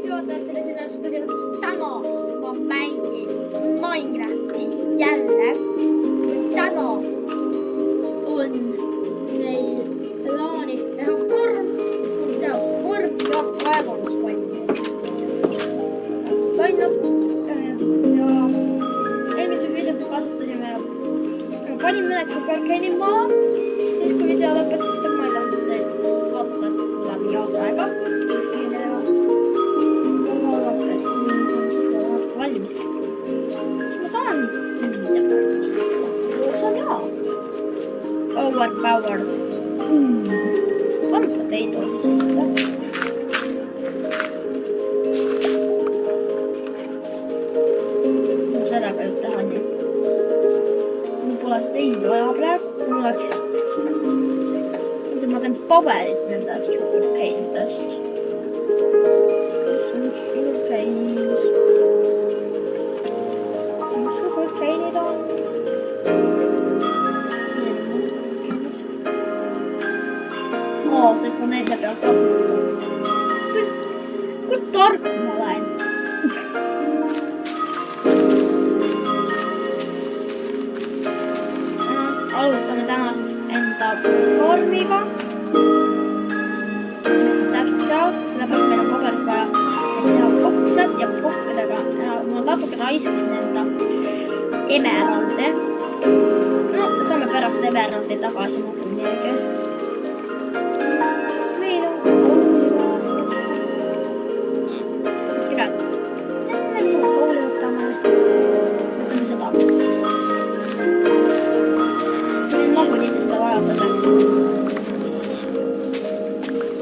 juhatajatele sinna stuudiosse Tano. Ma mängin Minecrafti jälle. Tano on meil plaanis teha korv ja kaevandus valmis. Toinab ja eelmises videos me kasutasime, panime mõned kukerkeini maha, siis kui video lõppes, siis ma ei tahtnud see, et vaadata läbi aasta aega. Valmis. Siis ma saan nüüd siida praegu. Saan jaa. Overpowered. Pann potato sisse. Seda ka nüüd teha nii. Mul pole teid vaja praegu. Mul oleks. Ma teen paberit nendest sugarcane'idest. Sugarcane'is. Sugarcane'id on. Sest on nende pealt kaputada. Kui tark ma olen. Alustame tänasest enda vormiga. Täpselt seal, sellepärast meil on paberit vaja teha bokse ja bokkidega. Ma natuke raiskasin enda emeraldi. No, saame pärast emeraldi tagasi nagu midagi. Meil on kooli vaasas. Tegelikult. Meil on kooli võtame. Võtame seda. Meil on nagunii seda vaja selleks.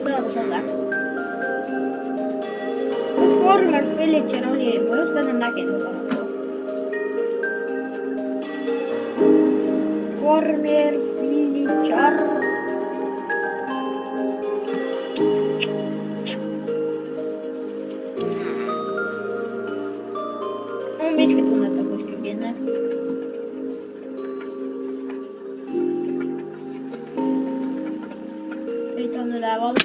Saada selle. Kus Farmer Villager oli? Ma just enne nägin seda. Farmer Villager. On miski tunnetab kuskil kinni. Nüüd on üleval.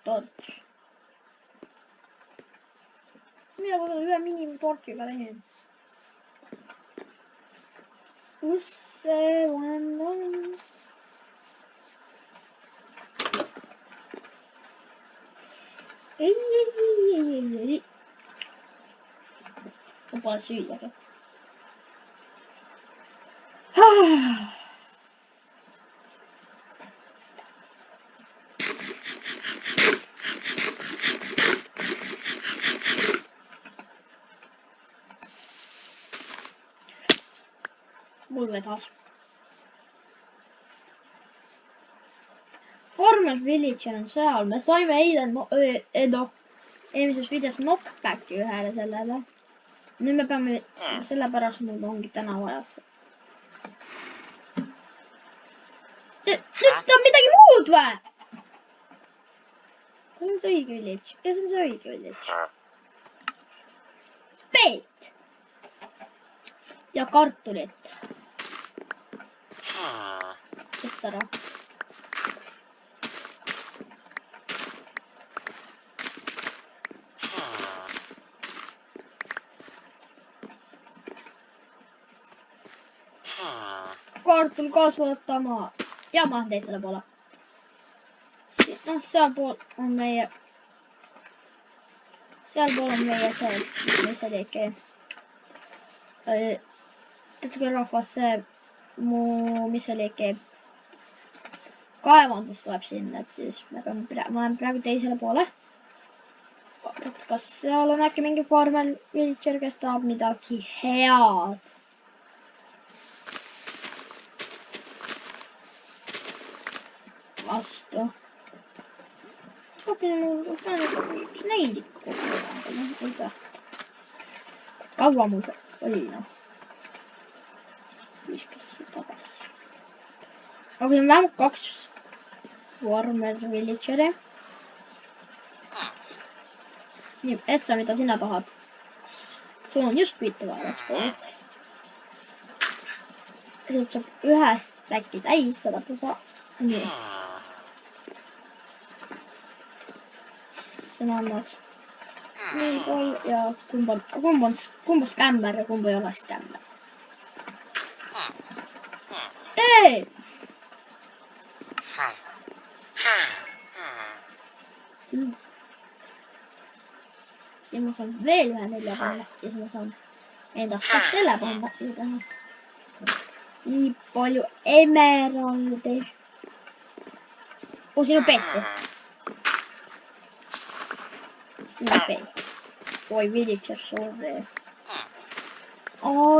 Torch. Mina võtan ühe miinimumtorchiga lähen. Kus see on? Ei. Ma pole süüagi. Mul vedas. Farmer Villager on seal. Me saime eile eelmises videos knockbacki ühele sellele. Nüüd me peame, sellepärast mul ongi täna vaja see. Nüüd seda on midagi muud või? Kas on see õige village? Kas on see õige village? Peet! Ja kartulit. Tõst ära. Kartul kasvatama. Ja ma lähen teisele poole. No, sealpool on meie... Sealpool on meie see, mis see liiki. Teadke rahvas see mis see liiki. Kaevandus tuleb sinna, et siis ma lähen praegu teisele poole. Vaatad, kas seal on äkki mingi farmer villager, kes tahab midagi head. Vastu. Üks neid ikka kokku. Kaua mul see oli, noh. Viskas see tagasi. Aga see on vähemalt Warmer Villageri. Niin, Essa, mitä sinä tahat? Sulla on just viittavaa, let's go. Sitten saab ühe stacki täis 100%. Nii. Sina annad nii palju ja kumb on skämmer ja kumb ei ole skämmer. Ei! Siin ma saan veel ühe 4 panna ja siis ma saan enda stack selle panna ja täna. Nii palju emeraldi. Siin on peeti. Siin on peeti. Oi, villager, sorry.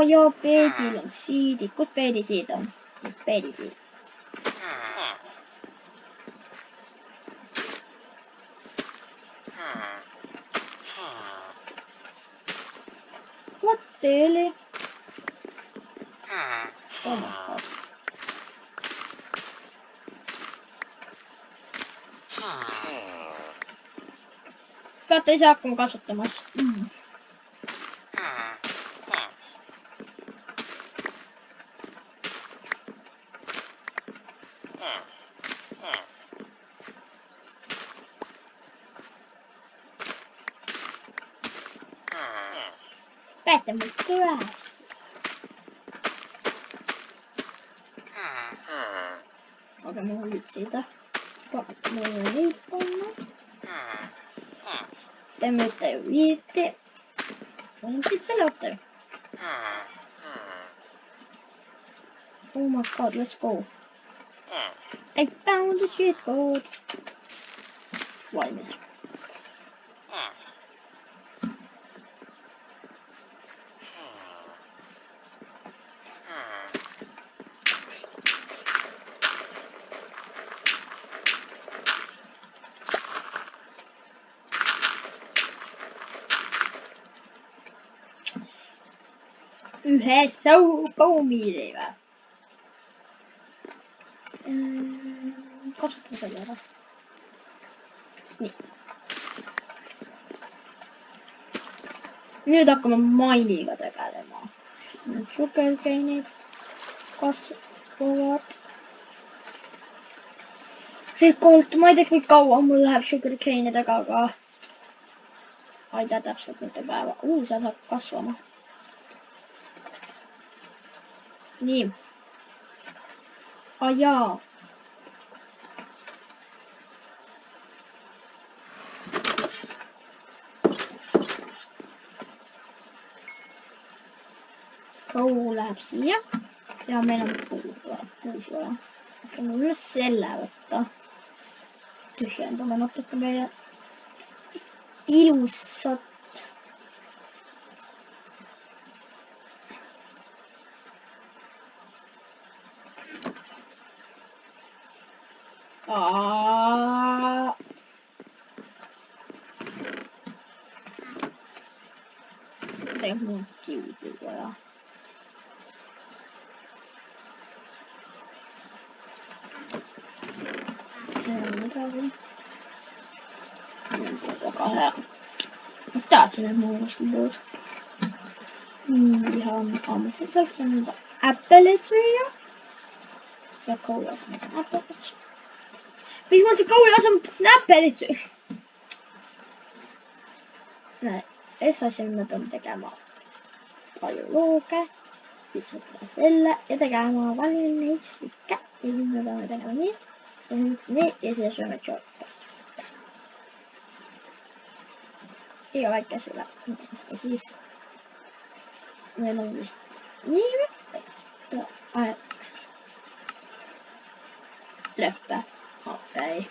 Joo, peedil on siidid. Kus peedisiid on? Peedisiid. What the hell? Oh my god. Peate ise hakkama kasutamas. Peate mul kõvasti. Aga ma ei viitsi seda. Ma ei neid panna. Te mõtte ju viiti. Ma olen siit selle võtta ju. Oh my god, let's go. I found the cheat code. Valmis. Ühe saupoomili või? Kasutan selle ära. Nii. Nüüd hakkame mainiga tegelema. Sugarcane'id kasvavad. Rikult, ma ei tea kui kaua mul läheb sugarcane'idega, aga ma ei tea täpselt mitu päeva. See saab kasvama. Nii. Jaa. Kau läheb siia. Ja meil on puusi vaja. Hakkame üles selle võtta. Tühjendame natuke meie ilusat. Tegelikult mul on kivi küll vaja. Midagi. Väga hea. Ma tahtsin, et mul on kuskil pood. Ja mõtlesin, et on nüüd äppelit süüa. Ja koulas ma saan äppelit. Miks ma see koulas on äppelit süüa? Ees asjal me peame tegema palju looge. Siis võtame selle ja tegema palju neid stikke. Ja siis me peame tegema nii. Ja siis nii ja siis võime joota. Iga väikesele. Ja siis meil on vist nii või? Treffe. Okei.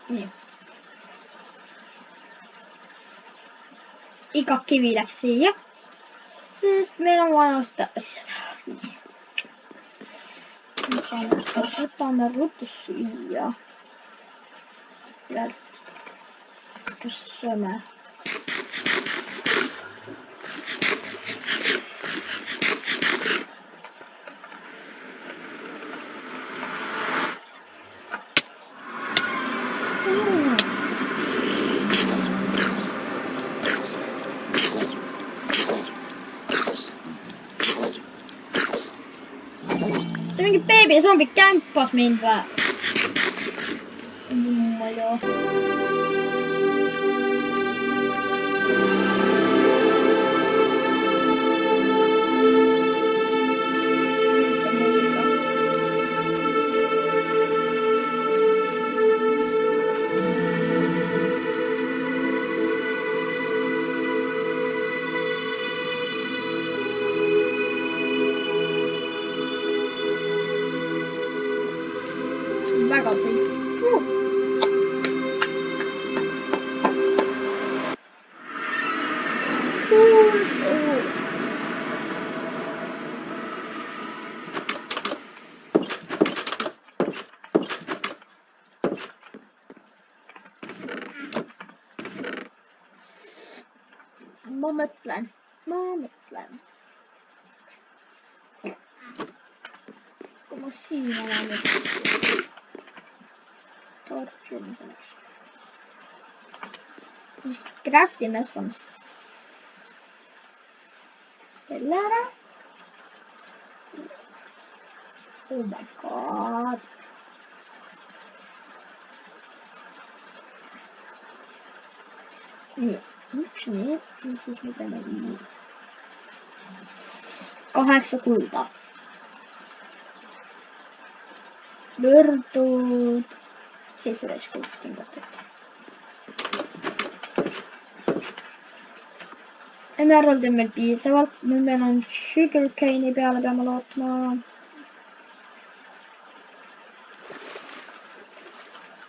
Nii. Iga kivi läks siia. Sest meil on vaja seda asjada. Nii. Võtame ruttu süüa. Kas sööme? See mingi beebizombi kämpas mind või? Jumal joo. Väga safe. Ma mõtlen. Kui ma siin olen nüüd. Tortšuni selleks. Mis craftimes on selle ära. Oh my god. Nii, üks nii. Ja siis me teeme nii. 8 kulda. Võrdub 17 kuldset hingatud. Emeraldi on meil piisavalt. Nüüd meil on sugarcane'i peale peame lootma.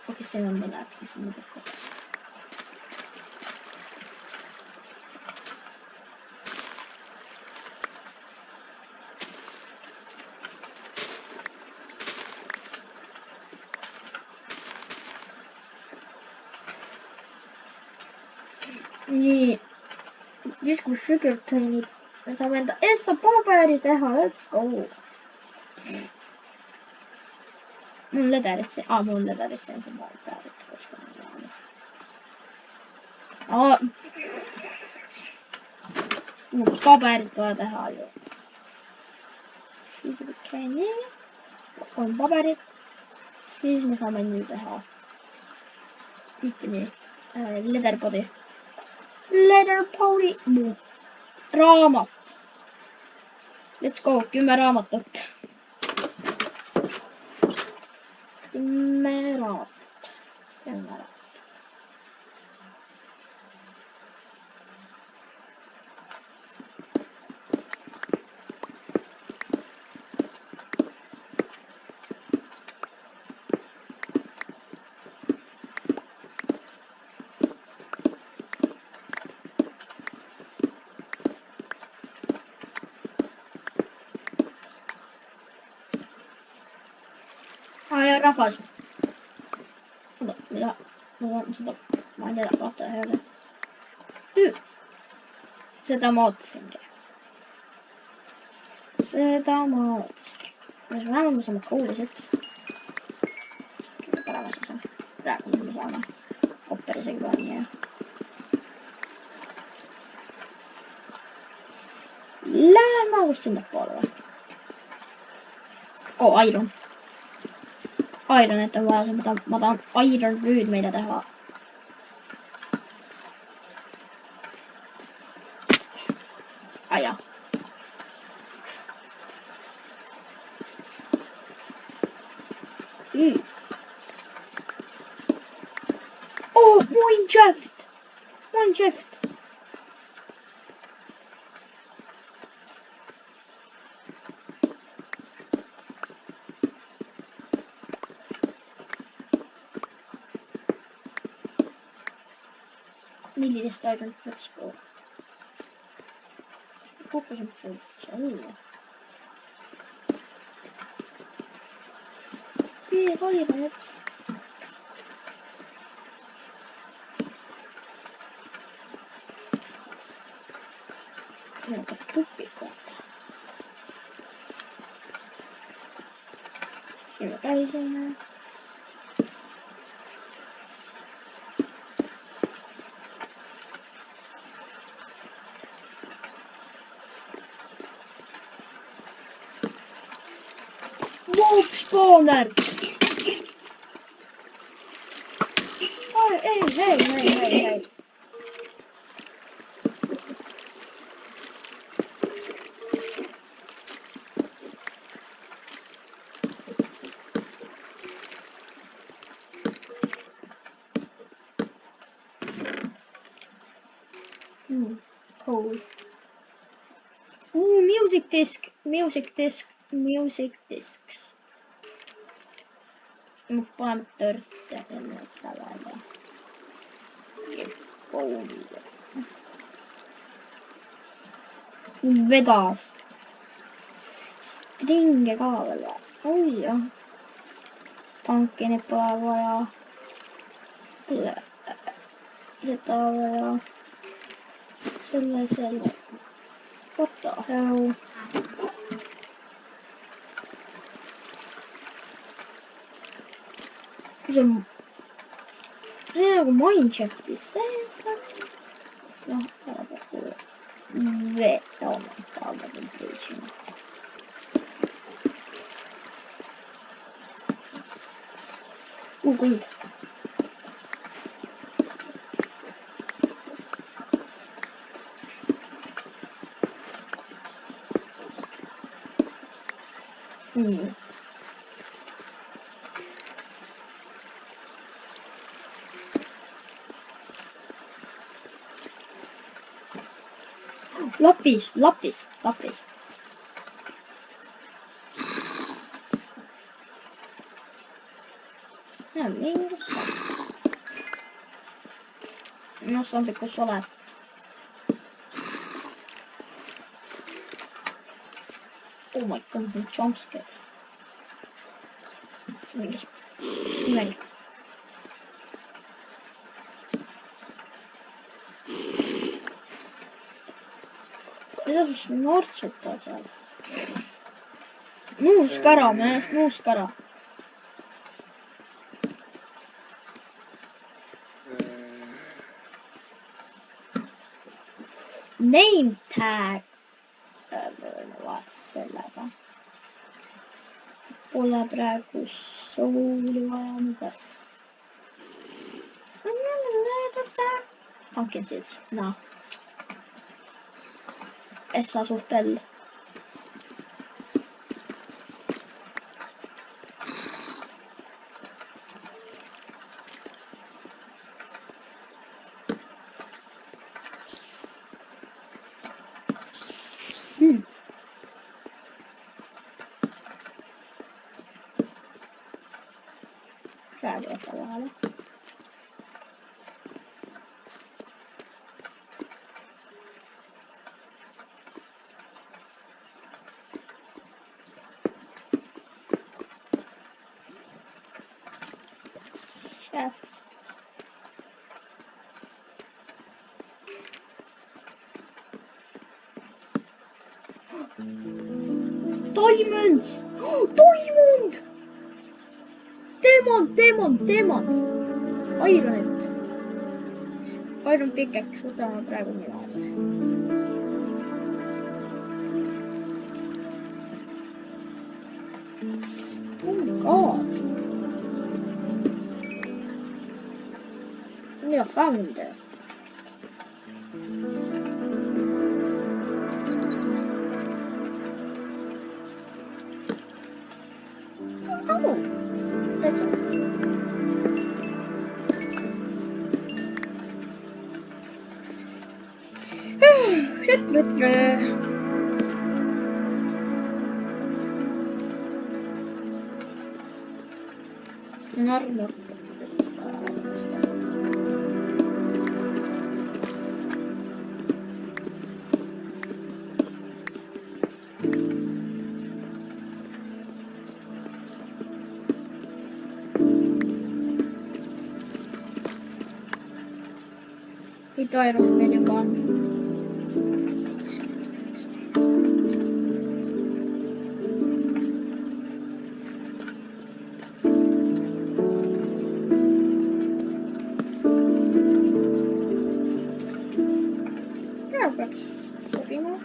Okei, siin on mõned, mis on mõned. Nii, visku sugarcane'i. Me saame enda essa paberi teha, let's go. Mul lederit see, mul lederit see on see paberit. Mul paberit vaja teha ju. Sugarcane'i. 3 paberit. Siis me saame nii teha. Mitte nii. Leatherpodi. Leatherpodi. Raamat. Let's go. 10 raamatut. 10 raamatut. 10 raamatut. Ja rahvas. Mida? Seda, ma ei tea, vaata ei ole. Seda ma ootasingi. Vähemalt me saame koolisid. Praegu me saame kopperi isegi pani ja. Lähme kus sinna poole või? Oh, iron. Ironit on vaja, ma tahan iron rüüd meile teha. Aja. Oh, Minecraft! Millist iron peaks pool? Kukkusin üldse alla. veekairet. Näitä tupikoita. Siinä käisenä. Wolf spawner! Ai ei, hei. Cool. Music discs. Mut panen törttää ennen tavallaan. Vegas. Stringekaavella. Oi joo. Pankkinipaava ja... Setaava ja... Sellaisella. What the hell? Se on joku Minecraftissa. No, täällä kuule. On täältä priisin. Kulta. Lapis. No niin. No se on pikku solet. Oh my god, jumpscare. Se minkäs. Meni. Mitä sus nortsuttaa täällä? Muuskara, muuskara. Name tag. Sellaista. Pole praegu souli vaja mitäs. Pumpkin seeds. No. Essa suhtella. Diamonds! Diamond! Demon! Ironit. Iron pickaxe, võtame praegu niimoodi. Oh my god. We have found it. Oh, that's all. Normal. ei toivu meil juba on. Ja peaks sobima.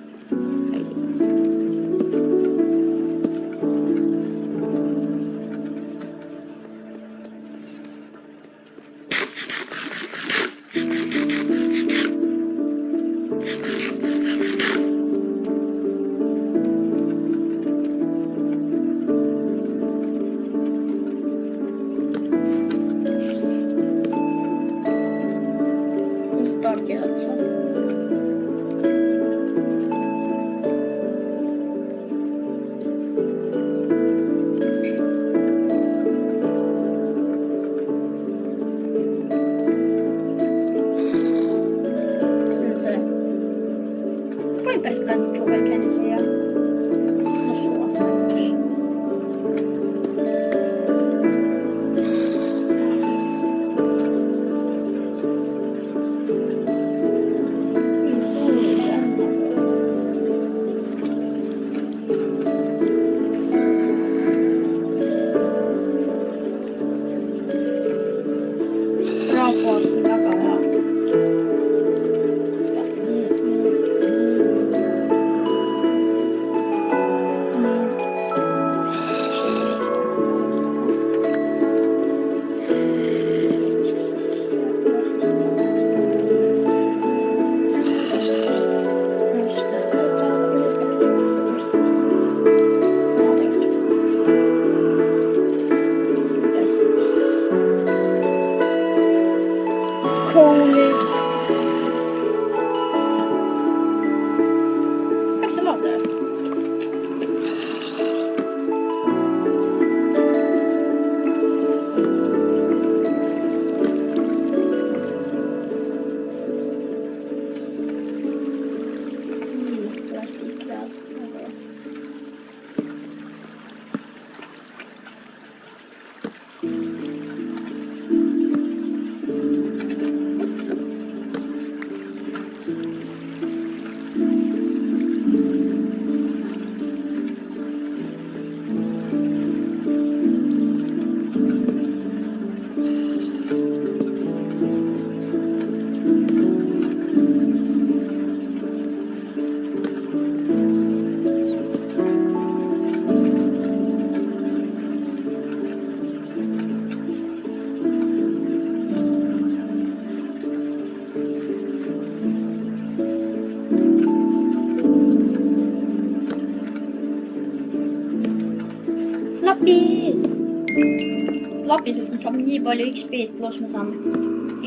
Lapiselt saab nii palju XP-d, pluss me saame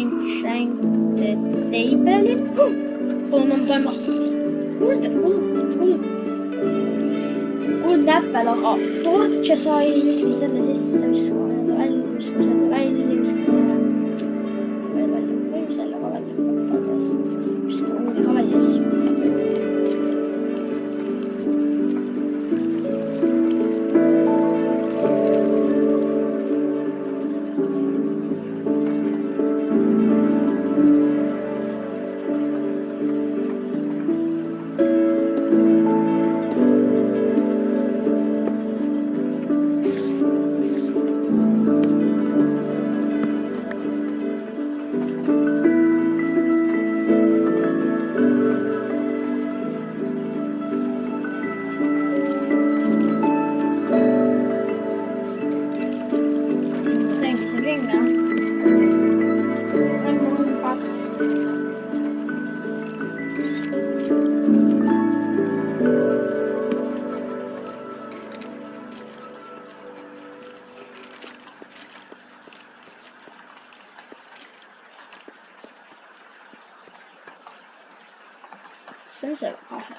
Enchanted Table'it. Palun on toima. Kuldäppel, aga torche sai, viskame selle sisse, viskame selle välja, või selle ka välja. Viskame uude ka välja siis. See on see kahe.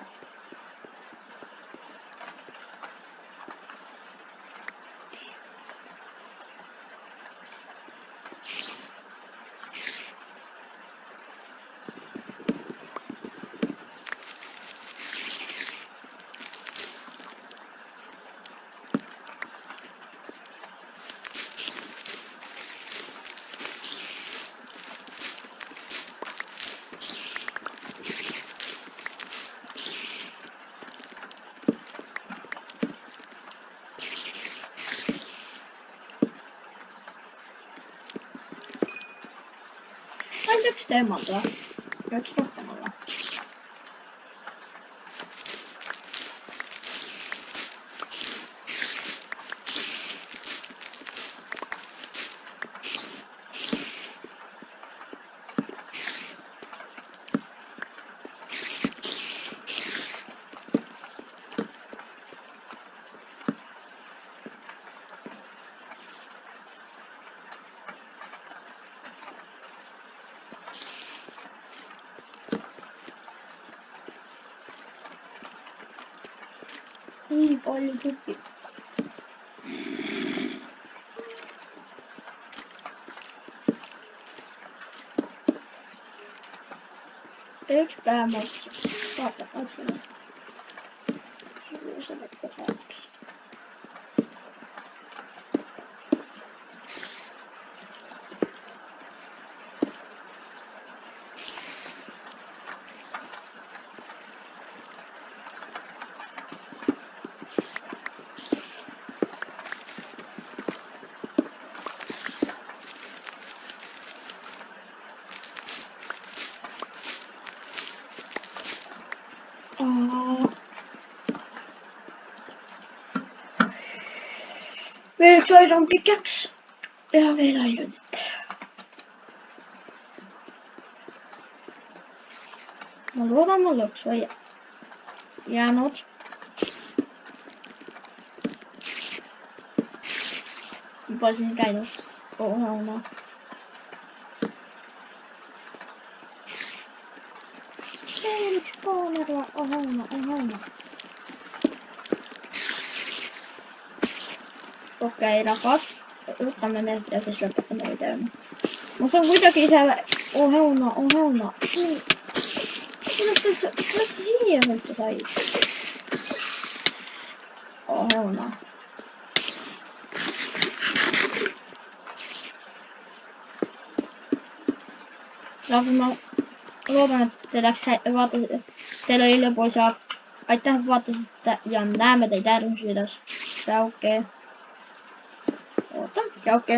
ainult üks teemalt või? Peaks rohkem olla. Nii palju tükki. Üks päev otsa. Vaata, otsime. Seda kohe. Veel üks iron pickaxe ja veel ironit. Ma loodan, mul oleks või jäänud. Juba siin käinud. Oh. Veel üks spawner või? Okei, rahvas, võtame need ja siis lõpetame video. Ma saan kuidagi ise... Oh heuna. Kuidas ta siia üldse sai? Oh heuna. Rahvas, ma loodan, et teil oli lõbus ja aitäh, et vaatasite ja näeme teid järgmises videos. Tšauke. Oota, tšauke.